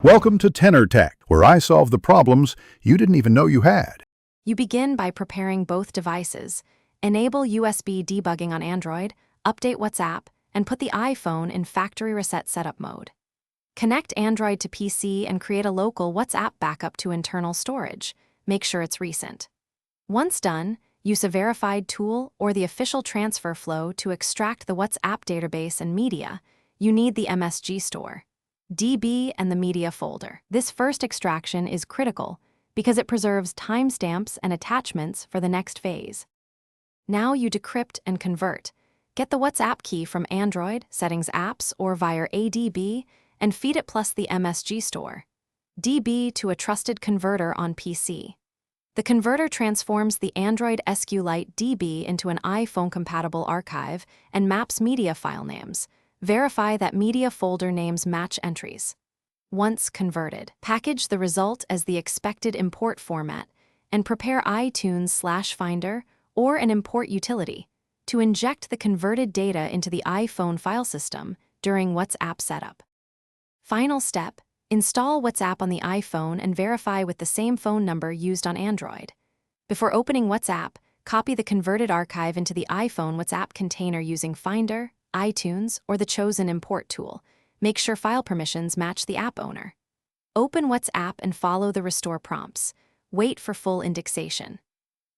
Welcome to Tenor Tech, where I solve the problems you didn't even know you had. You begin by preparing both devices, enable USB debugging on Android, update WhatsApp, and put the iPhone in factory reset setup mode. Connect Android to PC and create a local WhatsApp backup to internal storage. Make sure it's recent. Once done, use a verified tool or the official transfer flow to extract the WhatsApp database and media. You need the MSG store, DB, and the media folder. This first extraction is critical because it preserves timestamps and attachments for the next phase. Now you decrypt and convert. Get the WhatsApp key from Android, Settings Apps, or via ADB, and feed it plus the MSG store, DB, to a trusted converter on PC. The converter transforms the Android SQLite DB into an iPhone-compatible archive and maps media file names. Verify that media folder names match entries. Once converted, package the result as the expected import format and prepare iTunes/Finder or an import utility to inject the converted data into the iPhone file system during WhatsApp setup. Final step, install WhatsApp on the iPhone and verify with the same phone number used on Android. Before opening WhatsApp, copy the converted archive into the iPhone WhatsApp container using Finder, iTunes, or the chosen import tool. Make sure file permissions match the app owner. Open WhatsApp and follow the restore prompts. Wait for full indexation.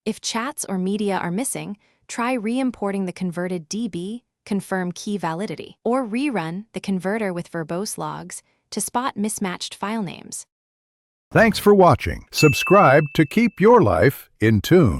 If chats or media are missing, try re-importing the converted DB, confirm key validity, or rerun the converter with verbose logs to spot mismatched file names. Thanks for watching. Subscribe to keep your life in tune.